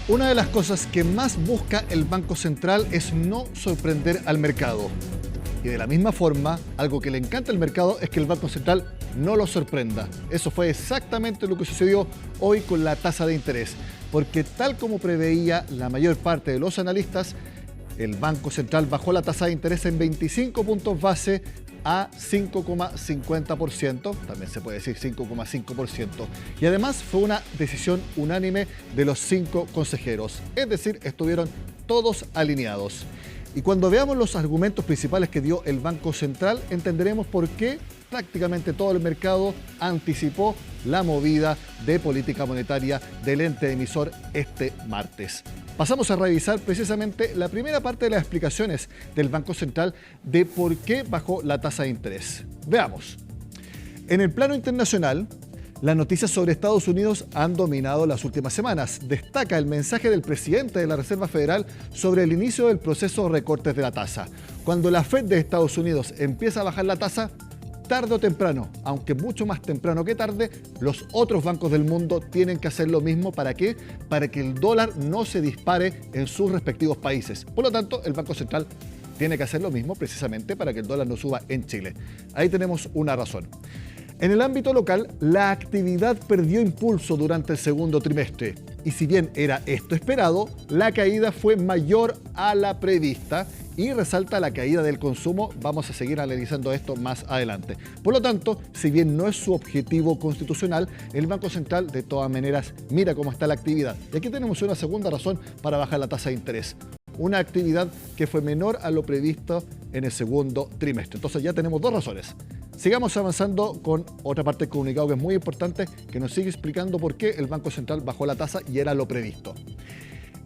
Una de las cosas que más busca el Banco Central es no sorprender al mercado. Y de la misma forma, algo que le encanta al mercado es que el Banco Central no lo sorprenda. Eso fue exactamente lo que sucedió hoy con la tasa de interés. Porque tal como preveía la mayor parte de los analistas, el Banco Central bajó la tasa de interés en 25 puntos base a 5,50%, también se puede decir 5,5%. Y además fue una decisión unánime de los 5 consejeros, es decir, estuvieron todos alineados. Y cuando veamos los argumentos principales que dio el Banco Central, entenderemos por qué prácticamente todo el mercado anticipó la movida de política monetaria del ente emisor este martes. Pasamos a revisar precisamente la primera parte de las explicaciones del Banco Central de por qué bajó la tasa de interés. Veamos. En el plano internacional, las noticias sobre Estados Unidos han dominado las últimas semanas. Destaca el mensaje del presidente de la Reserva Federal sobre el inicio del proceso de recortes de la tasa. Cuando la Fed de Estados Unidos empieza a bajar la tasa, tarde o temprano, aunque mucho más temprano que tarde, los otros bancos del mundo tienen que hacer lo mismo. ¿Para qué? Para que el dólar no se dispare en sus respectivos países. Por lo tanto, el Banco Central tiene que hacer lo mismo precisamente para que el dólar no suba en Chile. Ahí tenemos una razón. En el ámbito local, la actividad perdió impulso durante el segundo trimestre. Y si bien era esto esperado, la caída fue mayor a la prevista y resalta la caída del consumo. Vamos a seguir analizando esto más adelante. Por lo tanto, si bien no es su objetivo constitucional, el Banco Central de todas maneras mira cómo está la actividad. Y aquí tenemos una segunda razón para bajar la tasa de interés. Una actividad que fue menor a lo previsto en el segundo trimestre. Entonces ya tenemos dos razones. Sigamos avanzando con otra parte del comunicado que es muy importante, que nos sigue explicando por qué el Banco Central bajó la tasa y era lo previsto.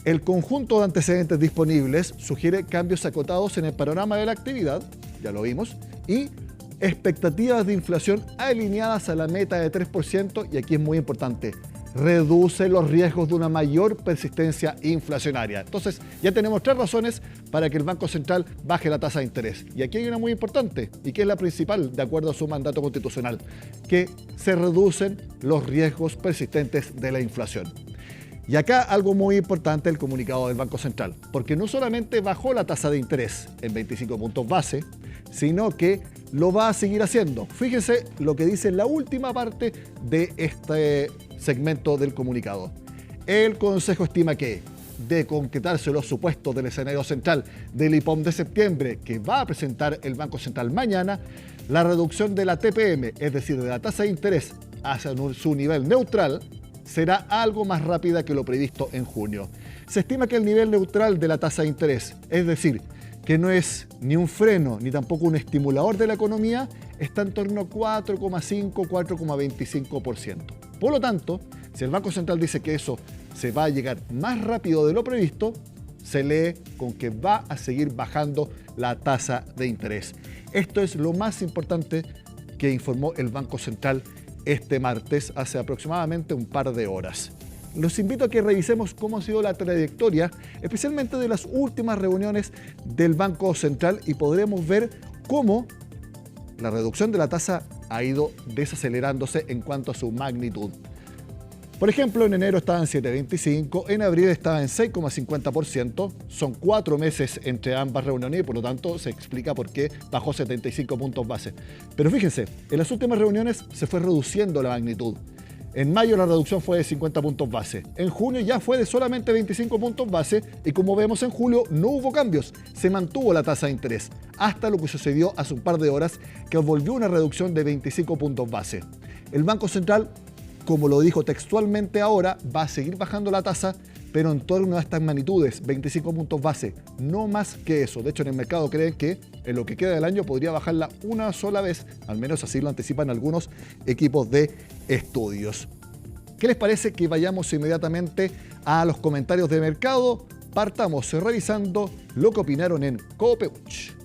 El conjunto de antecedentes disponibles sugiere cambios acotados en el panorama de la actividad, ya lo vimos, y expectativas de inflación alineadas a la meta de 3%, y aquí es muy importante, reduce los riesgos de una mayor persistencia inflacionaria. Entonces, ya tenemos tres razones para que el Banco Central baje la tasa de interés. Y aquí hay una muy importante, y que es la principal, de acuerdo a su mandato constitucional, que se reducen los riesgos persistentes de la inflación. Y acá algo muy importante, el comunicado del Banco Central, porque no solamente bajó la tasa de interés en 25 puntos base, sino que lo va a seguir haciendo. Fíjense lo que dice la última parte de este segmento del comunicado. El Consejo estima que, de concretarse los supuestos del escenario central del IPOM de septiembre que va a presentar el Banco Central mañana, la reducción de la TPM, es decir, de la tasa de interés hacia su nivel neutral, será algo más rápida que lo previsto en junio. Se estima que el nivel neutral de la tasa de interés, es decir, que no es ni un freno ni tampoco un estimulador de la economía, está en torno a 4,5-4,25%. Por lo tanto, si el Banco Central dice que eso se va a llegar más rápido de lo previsto, se lee con que va a seguir bajando la tasa de interés. Esto es lo más importante que informó el Banco Central este martes, hace aproximadamente un par de horas. Los invito a que revisemos cómo ha sido la trayectoria, especialmente de las últimas reuniones del Banco Central, y podremos ver cómo la reducción de la tasa ha ido desacelerándose en cuanto a su magnitud. Por ejemplo, en enero estaba en 7,25, en abril estaba en 6,50%, son 4 meses entre ambas reuniones y por lo tanto se explica por qué bajó 75 puntos base. Pero fíjense, en las últimas reuniones se fue reduciendo la magnitud. En mayo la reducción fue de 50 puntos base, en junio ya fue de solamente 25 puntos base y como vemos en julio no hubo cambios, se mantuvo la tasa de interés, hasta lo que sucedió hace un par de horas que volvió una reducción de 25 puntos base. El Banco Central, como lo dijo textualmente ahora, va a seguir bajando la tasa, pero en torno a estas magnitudes, 25 puntos base, no más que eso. De hecho, en el mercado creen que en lo que queda del año podría bajarla una sola vez, al menos así lo anticipan algunos equipos de estudios. ¿Qué les parece que vayamos inmediatamente a los comentarios de mercado? Partamos revisando lo que opinaron en Copeuch.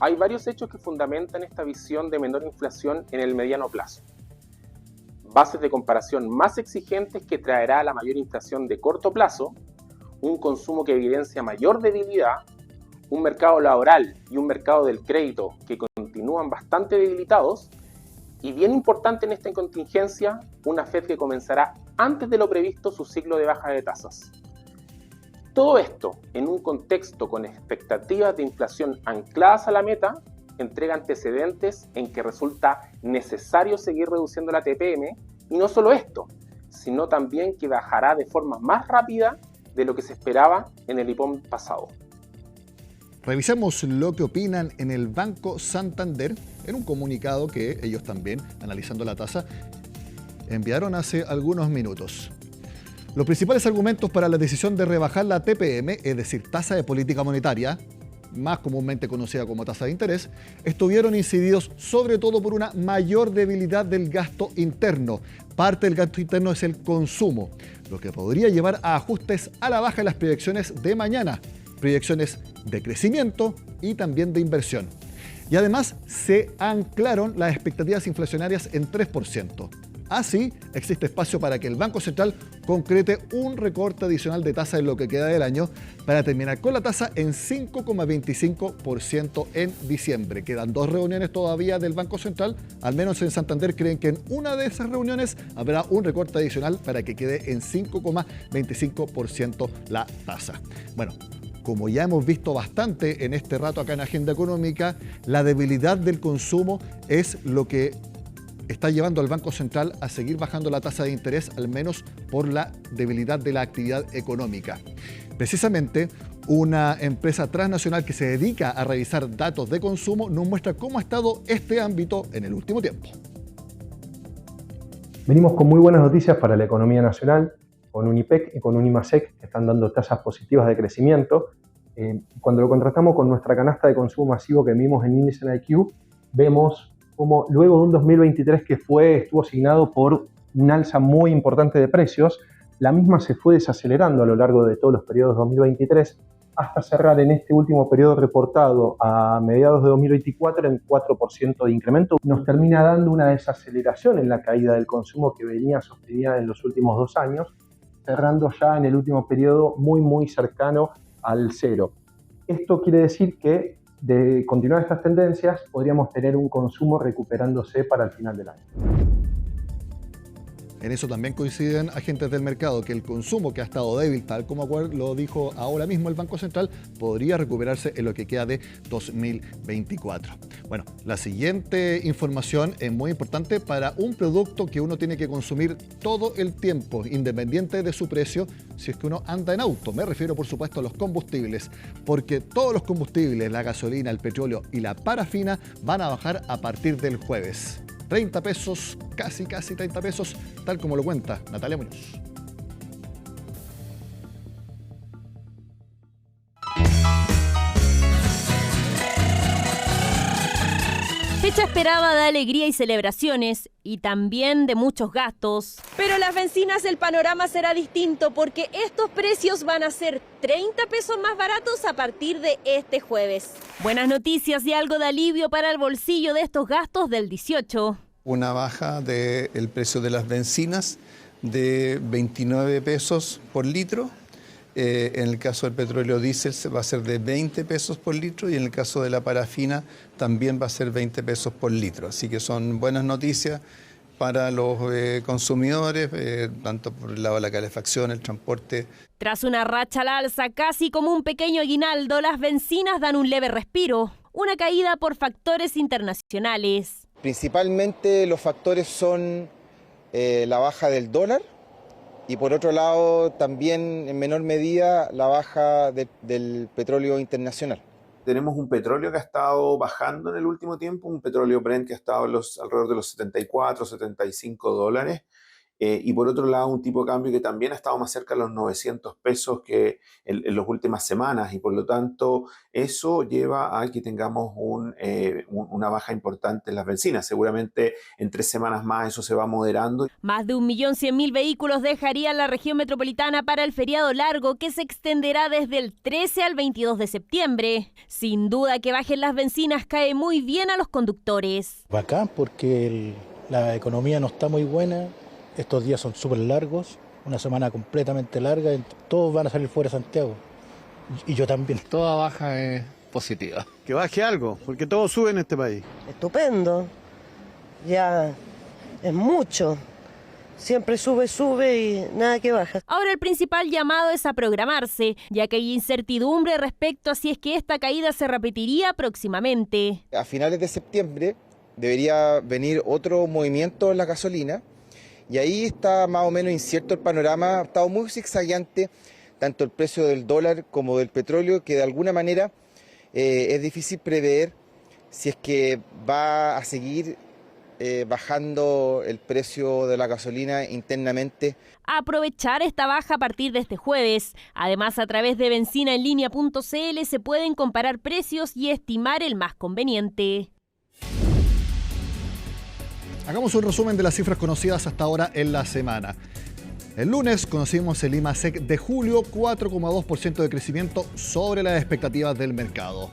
Hay varios hechos que fundamentan esta visión de menor inflación en el mediano plazo. Bases de comparación más exigentes que traerá la mayor inflación de corto plazo, un consumo que evidencia mayor debilidad, un mercado laboral y un mercado del crédito que continúan bastante debilitados Y bien importante en esta contingencia, una Fed que comenzará antes de lo previsto su ciclo de baja de tasas. Todo esto en un contexto con expectativas de inflación ancladas a la meta, entrega antecedentes en que resulta necesario seguir reduciendo la TPM, y no solo esto, sino también que bajará de forma más rápida de lo que se esperaba en el IPOM pasado. Revisemos lo que opinan en el Banco Santander en un comunicado que ellos también, analizando la tasa, enviaron hace algunos minutos. Los principales argumentos para la decisión de rebajar la TPM, es decir, tasa de política monetaria, más comúnmente conocida como tasa de interés, estuvieron incididos sobre todo por una mayor debilidad del gasto interno. Parte del gasto interno es el consumo, lo que podría llevar a ajustes a la baja en las proyecciones de mañana, proyecciones de crecimiento y también de inversión. Y además se anclaron las expectativas inflacionarias en 3%. Así, existe espacio para que el Banco Central concrete un recorte adicional de tasa en lo que queda del año para terminar con la tasa en 5,25% en diciembre. Quedan 2 reuniones todavía del Banco Central. Al menos en Santander creen que en una de esas reuniones habrá un recorte adicional para que quede en 5,25% la tasa. Bueno, como ya hemos visto bastante en este rato acá en Agenda Económica, la debilidad del consumo es lo que está llevando al Banco Central a seguir bajando la tasa de interés, al menos por la debilidad de la actividad económica. Precisamente, una empresa transnacional que se dedica a revisar datos de consumo nos muestra cómo ha estado este ámbito en el último tiempo. Venimos con muy buenas noticias para la economía nacional, con Unipec y con Unimasec, que están dando tasas positivas de crecimiento. Cuando lo contrastamos con nuestra canasta de consumo masivo que vimos en índice IQ, vemos como luego de un 2023 que estuvo asignado por un alza muy importante de precios, la misma se fue desacelerando a lo largo de todos los periodos 2023 hasta cerrar en este último periodo reportado a mediados de 2024 en 4% de incremento. Nos termina dando una desaceleración en la caída del consumo que venía sostenida en los últimos 2 años, cerrando ya en el último periodo muy cercano al cero. Esto quiere decir que de continuar estas tendencias, podríamos tener un consumo recuperándose para el final del año. En eso también coinciden agentes del mercado, que el consumo que ha estado débil, tal como lo dijo ahora mismo el Banco Central, podría recuperarse en lo que queda de 2024. Bueno, la siguiente información es muy importante para un producto que uno tiene que consumir todo el tiempo, independiente de su precio, si es que uno anda en auto. Me refiero, por supuesto, a los combustibles, porque todos los combustibles, la gasolina, el petróleo y la parafina, van a bajar a partir del jueves. 30 pesos, casi 30 pesos, tal como lo cuenta Natalia Muñoz. Fecha esperada de alegría y celebraciones y también de muchos gastos. Pero en las bencinas el panorama será distinto porque estos precios van a ser 30 pesos más baratos a partir de este jueves. Buenas noticias y algo de alivio para el bolsillo de estos gastos del 18. Una baja del precio de las bencinas de 29 pesos por litro. En el caso del petróleo diésel va a ser de 20 pesos por litro y en el caso de la parafina también va a ser 20 pesos por litro. Así que son buenas noticias para los consumidores, tanto por el lado de la calefacción, el transporte. Tras una racha al alza, casi como un pequeño aguinaldo, las bencinas dan un leve respiro, una caída por factores internacionales. Principalmente los factores son la baja del dólar y por otro lado también en menor medida la baja del petróleo internacional. Tenemos un petróleo que ha estado bajando en el último tiempo, un petróleo Brent que ha estado alrededor de los 74, 75 dólares. Y por otro lado, un tipo de cambio que también ha estado más cerca de los 900 pesos que en las últimas semanas. Y por lo tanto, eso lleva a que tengamos una baja importante en las bencinas. Seguramente en 3 semanas más eso se va moderando. Más de 1.100.000 vehículos dejarían la región metropolitana para el feriado largo que se extenderá desde el 13 al 22 de septiembre. Sin duda que bajen las bencinas cae muy bien a los conductores. Bacán porque la economía no está muy buena. Estos días son súper largos, una semana completamente larga, todos van a salir fuera de Santiago, y yo también. Toda baja es positiva. Que baje algo, porque todo sube en este país. Estupendo. ya es mucho. Siempre sube y nada que baja. Ahora el principal llamado es a programarse, ya que hay incertidumbre respecto a si es que esta caída se repetiría próximamente. A finales de septiembre debería venir otro movimiento en la gasolina y ahí está más o menos incierto el panorama. Ha estado muy zigzagueante tanto el precio del dólar como del petróleo, que de alguna manera es difícil prever si es que va a seguir bajando el precio de la gasolina internamente. Aprovechar esta baja a partir de este jueves. Además, a través de benzinaenlinea.cl se pueden comparar precios y estimar el más conveniente. Hagamos un resumen de las cifras conocidas hasta ahora en la semana. El lunes conocimos el IMASEC de julio, 4,2% de crecimiento sobre las expectativas del mercado.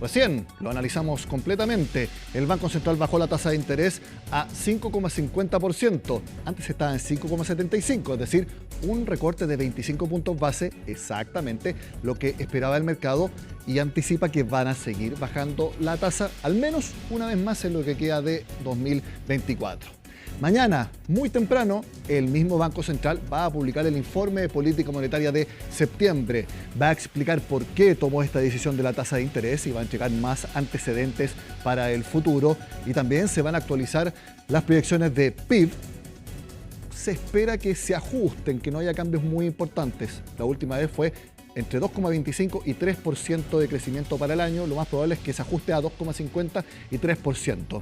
Recién lo analizamos completamente. El Banco Central bajó la tasa de interés a 5,50%. Antes estaba en 5,75%, es decir, un recorte de 25 puntos base, exactamente lo que esperaba el mercado, y anticipa que van a seguir bajando la tasa al menos una vez más en lo que queda de 2024. Mañana, muy temprano, el mismo Banco Central va a publicar el informe de política monetaria de septiembre. Va a explicar por qué tomó esta decisión de la tasa de interés y va a entregar más antecedentes para el futuro. Y también se van a actualizar las proyecciones de PIB. Se espera que se ajusten, que no haya cambios muy importantes. La última vez fue entre 2,25 y 3% de crecimiento para el año. Lo más probable es que se ajuste a 2,50 y 3%.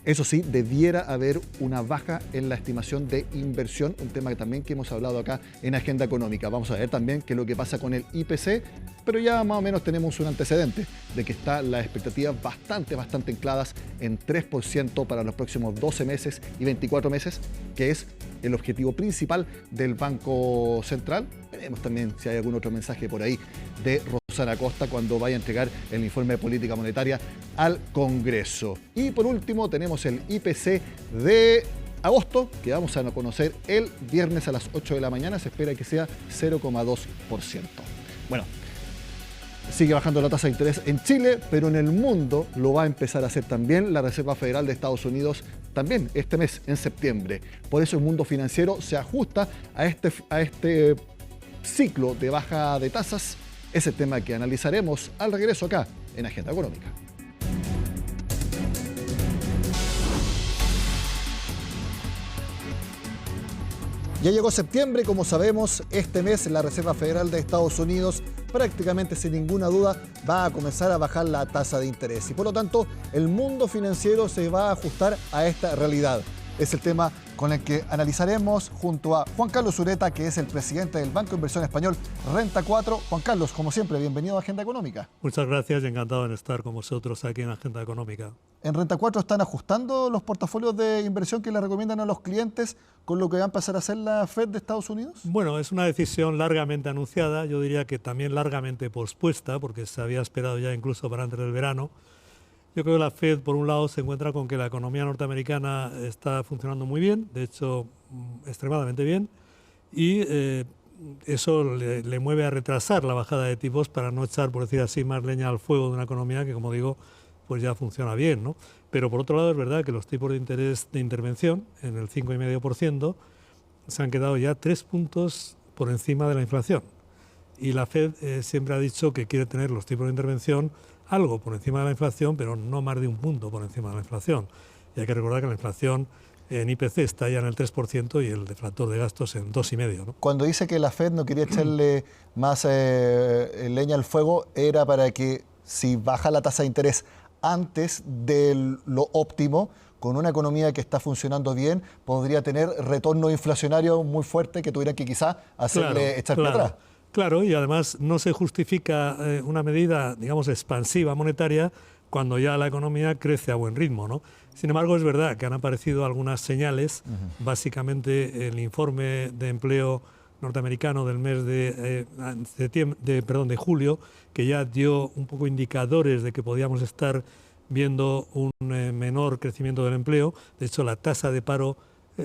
Eso sí, debiera haber una baja en la estimación de inversión, un tema que también que hemos hablado acá en Agenda Económica. Vamos a ver también qué es lo que pasa con el IPC, pero ya más o menos tenemos un antecedente de que están las expectativas bastante ancladas en 3% para los próximos 12 meses y 24 meses, que es el objetivo principal del Banco Central. Veremos también si hay algún otro mensaje por ahí de Rosana Costa cuando vaya a entregar el informe de política monetaria al Congreso. Y por último tenemos el IPC de agosto, que vamos a conocer el viernes a las 8 de la mañana. Se espera que sea 0,2%. Bueno, sigue bajando la tasa de interés en Chile, pero en el mundo lo va a empezar a hacer también la Reserva Federal de Estados Unidos también este mes, en septiembre. Por eso el mundo financiero se ajusta a este ciclo de baja de tasas. Es el tema que analizaremos al regreso acá en Agenda Económica. Ya llegó septiembre, como sabemos, este mes la Reserva Federal de Estados Unidos prácticamente sin ninguna duda va a comenzar a bajar la tasa de interés y por lo tanto el mundo financiero se va a ajustar a esta realidad. Es el tema con el que analizaremos junto a Juan Carlos Ureta, que es el presidente del Banco de Inversión Español Renta 4. Juan Carlos, como siempre, bienvenido a Agenda Económica. Muchas gracias y encantado de estar con vosotros aquí en Agenda Económica. En Renta 4 están ajustando los portafolios de inversión que le recomiendan a los clientes con lo que va a empezar a hacer la Fed de Estados Unidos. Bueno, es una decisión largamente anunciada, yo diría que también largamente pospuesta, porque se había esperado ya incluso para antes del verano. Yo creo que la Fed, por un lado, se encuentra con que la economía norteamericana está funcionando muy bien, de hecho, extremadamente bien, y eso le mueve a retrasar la bajada de tipos para no echar, por decir así, más leña al fuego de una economía que, como digo, pues ya funciona bien, ¿no? Pero por otro lado es verdad que los tipos de interés de intervención, en el 5,5%, se han quedado ya 3 puntos por encima de la inflación. Y la Fed siempre ha dicho que quiere tener los tipos de intervención algo por encima de la inflación, pero no más de un punto por encima de la inflación. Y hay que recordar que la inflación en IPC está ya en el 3% y el deflactor de gastos en 2,5%, ¿no? Cuando dice que la Fed no quería echarle más leña al fuego, era para que si baja la tasa de interés antes de lo óptimo, con una economía que está funcionando bien, podría tener retorno inflacionario muy fuerte que tuviera que quizá hacerle echar para atrás. Claro, y además no se justifica una medida, digamos, expansiva monetaria cuando ya la economía crece a buen ritmo, ¿no? Sin embargo, es verdad que han aparecido algunas señales, básicamente el informe de empleo norteamericano del mes de julio, que ya dio un poco indicadores de que podíamos estar viendo un menor crecimiento del empleo. De hecho, la tasa de paro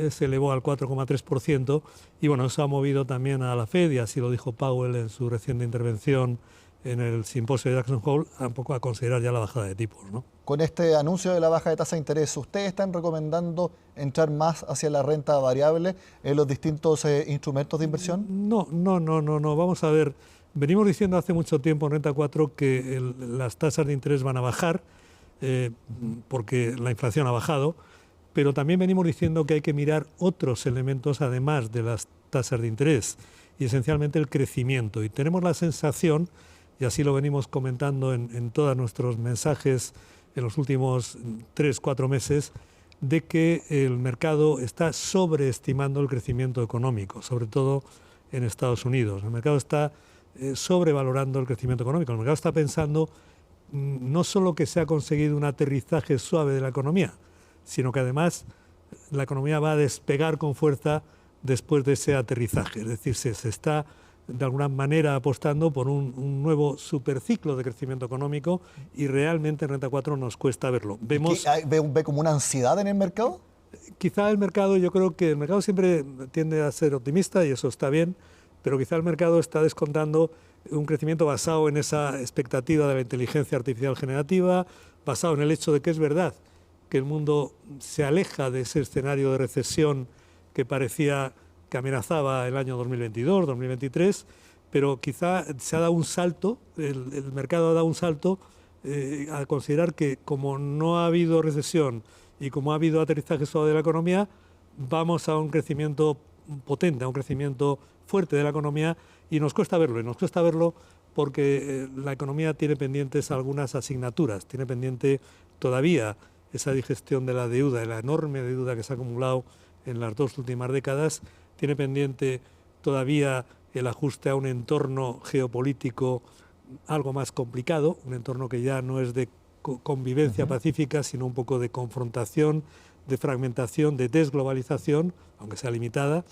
se elevó al 4,3% y bueno, eso ha movido también a la Fed y así lo dijo Powell en su reciente intervención en el simposio de Jackson Hole un poco a considerar ya la bajada de tipos, ¿no? Con este anuncio de la baja de tasa de interés, ¿ustedes están recomendando entrar más hacia la renta variable en los distintos instrumentos de inversión? No. Vamos a ver, venimos diciendo hace mucho tiempo en Renta 4 que las tasas de interés van a bajar porque la inflación ha bajado, pero también venimos diciendo que hay que mirar otros elementos además de las tasas de interés y esencialmente el crecimiento. Y tenemos la sensación, y así lo venimos comentando en todos nuestros mensajes en los últimos 3-4 meses, de que el mercado está sobreestimando el crecimiento económico, sobre todo en Estados Unidos. El mercado está sobrevalorando el crecimiento económico. El mercado está pensando no solo que se ha conseguido un aterrizaje suave de la economía, sino que además la economía va a despegar con fuerza después de ese aterrizaje. Es decir, se está de alguna manera apostando por un nuevo superciclo de crecimiento económico y realmente en Renta 4 nos cuesta verlo. ¿Ve como una ansiedad en el mercado? Quizá el mercado, yo creo que el mercado siempre tiende a ser optimista y eso está bien, pero quizá el mercado está descontando un crecimiento basado en esa expectativa de la inteligencia artificial generativa, basado en el hecho de que es verdad que el mundo se aleja de ese escenario de recesión que parecía que amenazaba el año 2022, 2023, pero quizá se ha dado un salto, el mercado ha dado un salto a considerar que como no ha habido recesión y como ha habido aterrizaje suave de la economía, vamos a un crecimiento potente, a un crecimiento fuerte de la economía y nos cuesta verlo porque la economía tiene pendientes algunas asignaturas, tiene pendiente todavía esa digestión de la deuda, de la enorme deuda que se ha acumulado en las 2 últimas décadas, tiene pendiente todavía el ajuste a un entorno geopolítico algo más complicado, un entorno que ya no es de convivencia pacífica, sino un poco de confrontación, de fragmentación, de desglobalización, aunque sea limitada.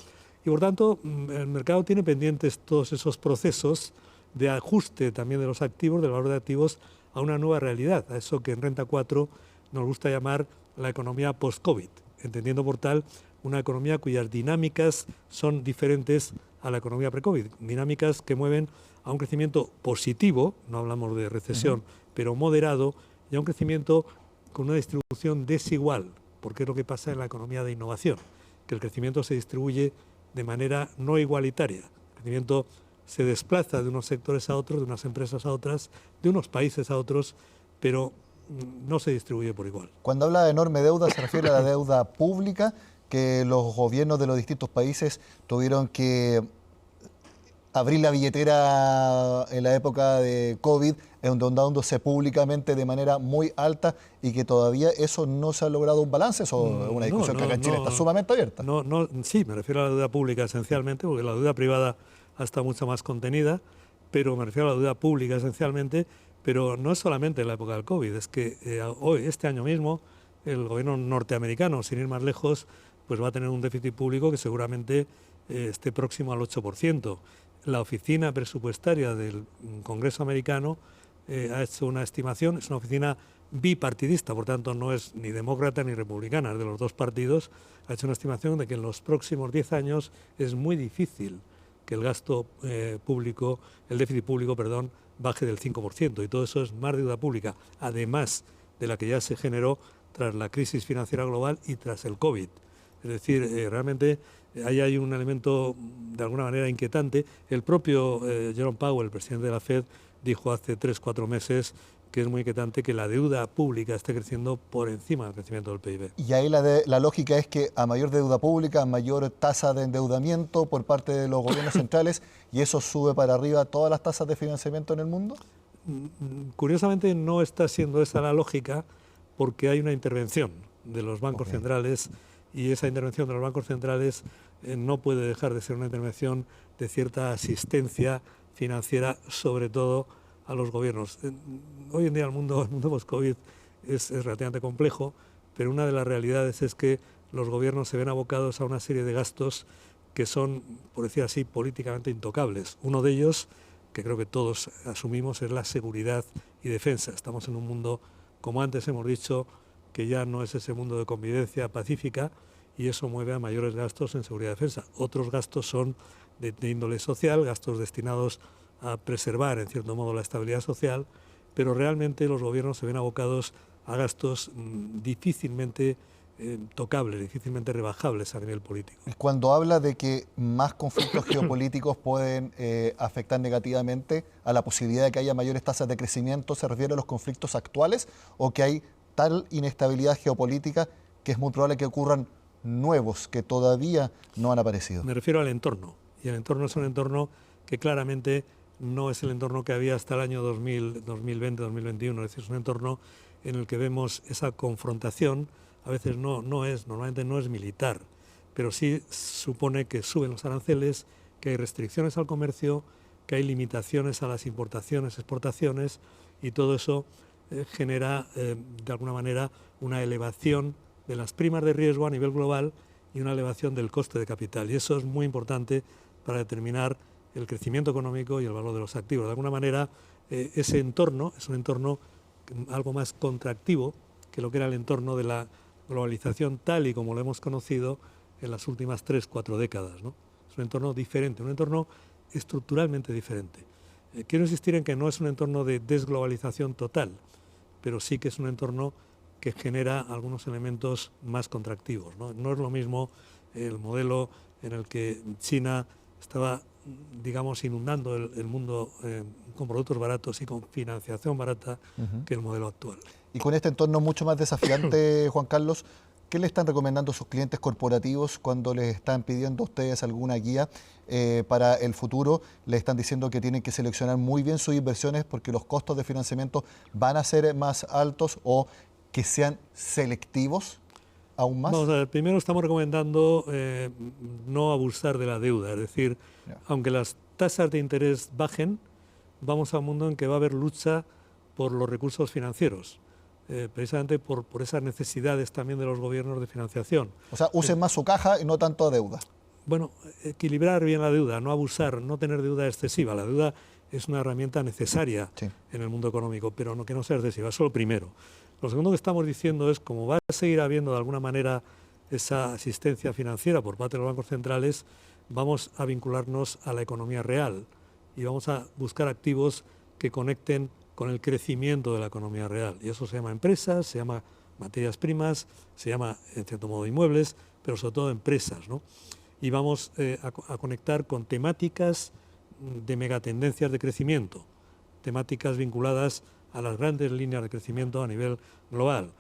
Y por tanto, el mercado tiene pendientes todos esos procesos de ajuste también de los activos, del valor de activos, a una nueva realidad, a eso que en Renta 4 nos gusta llamar la economía post-COVID, entendiendo por tal una economía cuyas dinámicas son diferentes a la economía pre-COVID, dinámicas que mueven a un crecimiento positivo, no hablamos de recesión, pero moderado, y a un crecimiento con una distribución desigual, porque es lo que pasa en la economía de innovación, que el crecimiento se distribuye de manera no igualitaria. El crecimiento se desplaza de unos sectores a otros, de unas empresas a otras, de unos países a otros, pero no se distribuye por igual. Cuando habla de enorme deuda, ¿se refiere a la deuda pública que los gobiernos de los distintos países tuvieron que abrir la billetera en la época de COVID, endeudándose públicamente de manera muy alta y que todavía eso no se ha logrado un balance? ¿Eso es una discusión que acá en Chile está sumamente abierta? Sí, me refiero a la deuda pública esencialmente, porque la deuda privada está mucho más contenida, pero me refiero a la deuda pública esencialmente, pero no es solamente en la época del COVID, es que hoy, este año mismo, el gobierno norteamericano, sin ir más lejos, pues va a tener un déficit público que seguramente esté próximo al 8%. La oficina presupuestaria del Congreso americano ha hecho una estimación, es una oficina bipartidista, por tanto no es ni demócrata ni republicana, es de los dos partidos, ha hecho una estimación de que en los próximos 10 años es muy difícil que el gasto público, el déficit público, perdón, baje del 5%, y todo eso es más deuda pública, además de la que ya se generó tras la crisis financiera global y tras el COVID. Es decir, realmente ahí hay un elemento de alguna manera inquietante. El propio Jerome Powell, el presidente de la Fed, dijo hace 3-4 meses que es muy inquietante que la deuda pública esté creciendo por encima del crecimiento del PIB. Y ahí la lógica es que a mayor deuda pública, a mayor tasa de endeudamiento por parte de los gobiernos centrales, y eso sube para arriba todas las tasas de financiamiento en el mundo. Curiosamente no está siendo esa la lógica, porque hay una intervención de los bancos centrales, y esa intervención de los bancos centrales no puede dejar de ser una intervención de cierta asistencia financiera, sobre todo a los gobiernos. Hoy en día el mundo post-COVID es relativamente complejo, pero una de las realidades es que los gobiernos se ven abocados a una serie de gastos que son, por decir así, políticamente intocables. Uno de ellos, que creo que todos asumimos, es la seguridad y defensa. Estamos en un mundo, como antes hemos dicho, que ya no es ese mundo de convivencia pacífica, y eso mueve a mayores gastos en seguridad y defensa. Otros gastos son de índole social, gastos destinados a preservar, en cierto modo, la estabilidad social, pero realmente los gobiernos se ven abocados a gastos difícilmente tocables, difícilmente rebajables a nivel político. Cuando habla de que más conflictos geopolíticos pueden afectar negativamente a la posibilidad de que haya mayores tasas de crecimiento, ¿se refiere a los conflictos actuales o que hay tal inestabilidad geopolítica que es muy probable que ocurran nuevos que todavía no han aparecido? Me refiero al entorno, y el entorno es un entorno que claramente no es el entorno que había hasta el año 2020, 2021, es decir, es un entorno en el que vemos esa confrontación. A veces normalmente no es militar, pero sí supone que suben los aranceles, que hay restricciones al comercio, que hay limitaciones a las importaciones, exportaciones, y todo eso genera de alguna manera una elevación de las primas de riesgo a nivel global y una elevación del coste de capital. Y eso es muy importante para determinar el crecimiento económico y el valor de los activos. De alguna manera, ese entorno es un entorno algo más contractivo que lo que era el entorno de la globalización tal y como lo hemos conocido en las últimas 3-4 décadas, ¿no? Es un entorno diferente, un entorno estructuralmente diferente. Quiero insistir en que no es un entorno de desglobalización total, pero sí que es un entorno que genera algunos elementos más contractivos, ¿no? No es lo mismo el modelo en el que China estaba, digamos, inundando el mundo con productos baratos y con financiación barata que el modelo actual. Y con este entorno mucho más desafiante, Juan Carlos, ¿qué le están recomendando a sus clientes corporativos cuando les están pidiendo a ustedes alguna guía para el futuro? Le están diciendo que tienen que seleccionar muy bien sus inversiones porque los costos de financiamiento van a ser más altos, o que sean selectivos aún más. Vamos a ver, primero estamos recomendando no abusar de la deuda, es decir, aunque las tasas de interés bajen, vamos a un mundo en que va a haber lucha por los recursos financieros. Precisamente por esas necesidades también de los gobiernos de financiación. O sea, usen más su caja y no tanto deuda. Bueno, equilibrar bien la deuda, no abusar, no tener deuda excesiva. La deuda es una herramienta necesaria en el mundo económico, pero no, que no sea excesiva, eso es lo primero. Lo segundo que estamos diciendo es, como va a seguir habiendo de alguna manera esa asistencia financiera por parte de los bancos centrales, vamos a vincularnos a la economía real y vamos a buscar activos que conecten con el crecimiento de la economía real. Y eso se llama empresas, se llama materias primas, se llama, en cierto modo, inmuebles, pero sobre todo empresas, ¿no? Y vamos a conectar con temáticas de megatendencias de crecimiento, temáticas vinculadas a las grandes líneas de crecimiento a nivel global.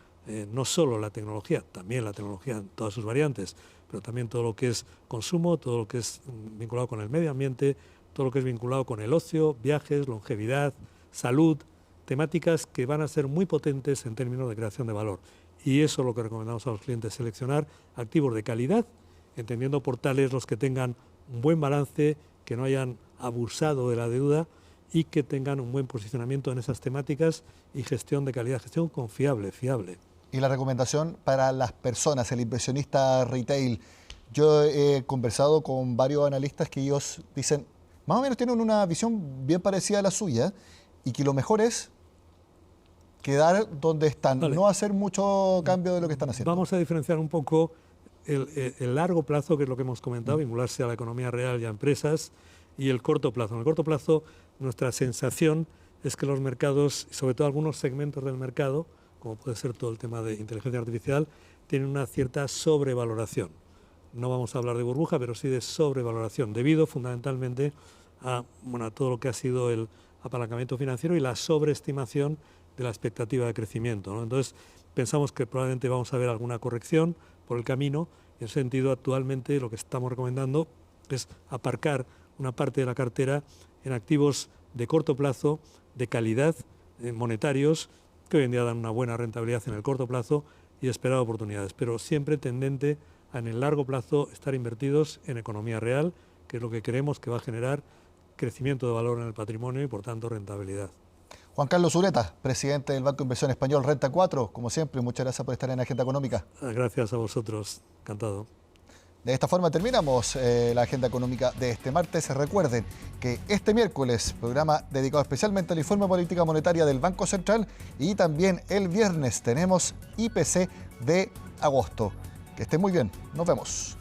No solo la tecnología, también la tecnología en todas sus variantes, pero también todo lo que es consumo, todo lo que es vinculado con el medio ambiente, todo lo que es vinculado con el ocio, viajes, longevidad, salud, temáticas que van a ser muy potentes en términos de creación de valor. Y eso es lo que recomendamos a los clientes, seleccionar activos de calidad, entendiendo por tales los que tengan un buen balance, que no hayan abusado de la deuda y que tengan un buen posicionamiento en esas temáticas y gestión de calidad, gestión confiable, fiable. Y la recomendación para las personas, el inversionista retail. Yo he conversado con varios analistas que ellos dicen, más o menos tienen una visión bien parecida a la suya, y que lo mejor es quedar donde están, no hacer mucho cambio de lo que están haciendo. Vamos a diferenciar un poco el largo plazo, que es lo que hemos comentado, vincularse a la economía real y a empresas, y el corto plazo. En el corto plazo, nuestra sensación es que los mercados, sobre todo algunos segmentos del mercado, como puede ser todo el tema de inteligencia artificial, tienen una cierta sobrevaloración. No vamos a hablar de burbuja, pero sí de sobrevaloración, debido fundamentalmente a todo lo que ha sido el apalancamiento financiero y la sobreestimación de la expectativa de crecimiento, ¿no? Entonces, pensamos que probablemente vamos a ver alguna corrección por el camino. En ese sentido, actualmente lo que estamos recomendando es aparcar una parte de la cartera en activos de corto plazo, de calidad, monetarios, que hoy en día dan una buena rentabilidad en el corto plazo, y esperar oportunidades, pero siempre tendente a, en el largo plazo, estar invertidos en economía real, que es lo que creemos que va a generar crecimiento de valor en el patrimonio y, por tanto, rentabilidad. Juan Carlos Ureta, presidente del Banco de Inversión Español Renta 4, como siempre, muchas gracias por estar en Agenda Económica. Gracias a vosotros, encantado. De esta forma terminamos la Agenda Económica de este martes. Recuerden que este miércoles, programa dedicado especialmente al informe de política monetaria del Banco Central, y también el viernes tenemos IPC de agosto. Que estén muy bien, nos vemos.